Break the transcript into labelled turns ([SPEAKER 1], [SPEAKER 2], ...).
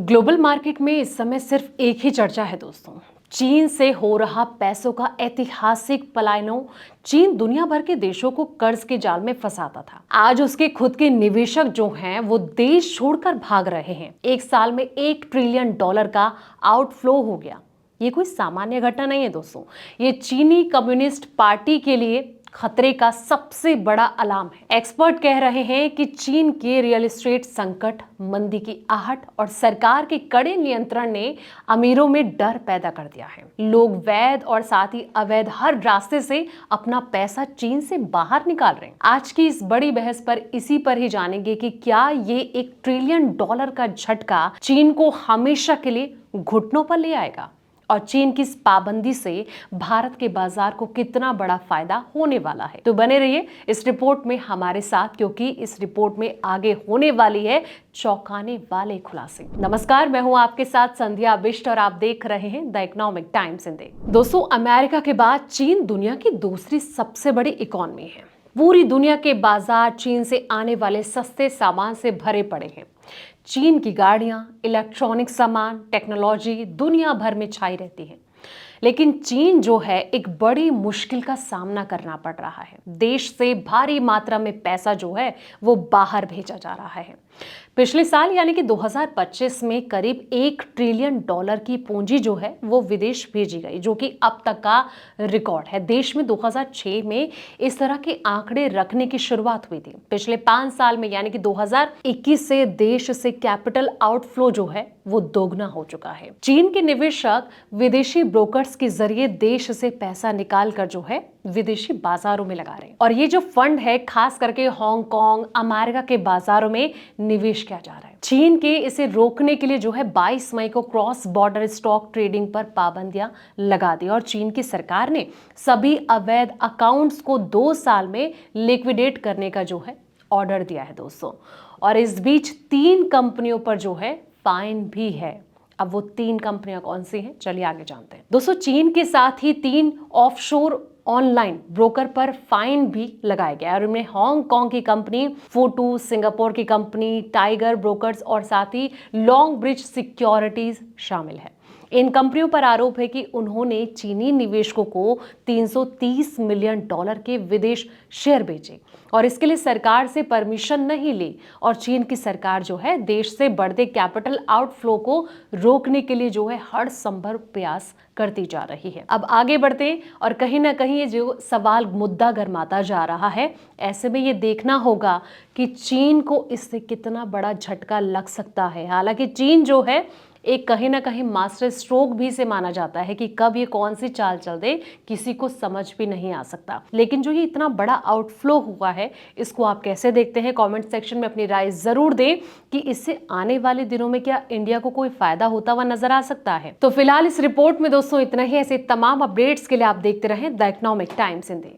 [SPEAKER 1] Global market में इस समय सिर्फ एक ही चर्चा है दोस्तों। चीन से हो रहा पैसों का ऐतिहासिक पलायन। चीन दुनिया भर के देशों को कर्ज के जाल में फंसाता था। आज उसके खुद के निवेशक जो हैं वो देश छोड़कर भाग रहे हैं। एक साल में $1 ट्रिलियन का आउटफ्लो हो गया। ये कोई सामान्य घटना नहीं है दोस्तों। ये चीनी कम्युनिस्ट पार्टी के लिए खतरे का सबसे बड़ा अलार्म है। एक्सपर्ट कह रहे हैं कि चीन के रियल एस्टेट संकट, मंदी की आहट और सरकार के कड़े नियंत्रण ने अमीरों में डर पैदा कर दिया है। लोग वैध और साथ ही अवैध हर रास्ते से अपना पैसा चीन से बाहर निकाल रहे हैं। आज की इस बड़ी बहस पर इसी पर ही जानेंगे कि क्या ये $1 ट्रिलियन का झटका चीन को हमेशा के लिए घुटनों पर ले आएगा और चीन की इस पाबंदी से भारत के बाजार को कितना बड़ा फायदा होने वाला है। तो बने रहिए इस रिपोर्ट में हमारे साथ, क्योंकि इस रिपोर्ट में आगे होने वाली है चौंकाने वाले खुलासे। नमस्कार, मैं हूं आपके साथ संध्या बिष्ट और आप देख रहे हैं द इकोनॉमिक टाइम्स हिंदी। दोस्तों, अमेरिका के बाद चीन दुनिया की दूसरी सबसे बड़ी इकोनॉमी है। पूरी दुनिया के बाजार चीन से आने वाले सस्ते सामान से भरे पड़े हैं। चीन की गाड़ियां, इलेक्ट्रॉनिक सामान, टेक्नोलॉजी दुनिया भर में छाई रहती है। लेकिन चीन जो है एक बड़ी मुश्किल का सामना करना पड़ रहा है। देश से भारी मात्रा में पैसा जो है वो बाहर भेजा जा रहा है। पिछले साल यानी कि 2025 में करीब $1 ट्रिलियन की पूंजी जो है वो विदेश भेजी गई, जो कि अब तक का रिकॉर्ड है। देश में 2006 में इस तरह के आंकड़े रखने की शुरुआत हुई थी। पिछले 5 साल में यानी कि 2021 से देश से कैपिटल आउटफ्लो जो है वो दोगुना हो चुका है। चीन के निवेशक विदेशी ब्रोकर्स के जरिए देश से पैसा निकाल कर जो है विदेशी बाजारों में लगा रहे हैं। और ये जो फंड है खास करके हांगकांग, अमेरिका के बाजारों में निवेश किया जा रहा है। चीन के इसे रोकने के लिए जो है 22 मई को क्रॉस बॉर्डर स्टॉक ट्रेडिंग पर पाबंदियां लगा दी और चीन की सरकार ने सभी अवैध अकाउंट्स को 2 साल में लिक्विडेट करने का जो है ऑर्डर दिया है दोस्तों। और इस बीच 3 कंपनियों पर जो है फाइन भी है। अब वो 3 कंपनियां कौन सी हैं, चलिए आगे जानते हैं। दोस्तों, चीन के साथ ही 3 ऑफशोर ऑनलाइन ब्रोकर पर फाइन भी लगाया गया और उनमें हांगकांग की कंपनी फोटू, सिंगापुर की कंपनी टाइगर ब्रोकर्स और साथ ही लॉन्ग ब्रिज सिक्योरिटीज शामिल है। इन कंपनियों पर आरोप है कि उन्होंने चीनी निवेशकों को $330 मिलियन के विदेश शेयर बेचे और इसके लिए सरकार से परमिशन नहीं ली। और चीन की सरकार जो है देश से बढ़ते कैपिटल आउटफ्लो को रोकने के लिए जो है हर संभव प्रयास करती जा रही है। अब आगे बढ़ते हैं और कहीं ना कहीं ये जो सवाल मुद्दा गरमाता जा रहा है, ऐसे में ये देखना होगा कि चीन को इससे कितना बड़ा झटका लग सकता है। हालांकि चीन जो है एक कहीं ना कहीं मास्टर स्ट्रोक भी से माना जाता है कि कब ये कौन सी चाल चल दे किसी को समझ भी नहीं आ सकता। लेकिन जो ये इतना बड़ा आउटफ्लो हुआ है, इसको आप कैसे देखते हैं? कमेंट सेक्शन में अपनी राय जरूर दें कि इससे आने वाले दिनों में क्या इंडिया को कोई फायदा होता हुआ नजर आ सकता है। तो फिलहाल इस रिपोर्ट में दोस्तों इतना ही। ऐसे तमाम अपडेट्स के लिए आप देखते रहें द इकोनॉमिक टाइम्स हिंदी।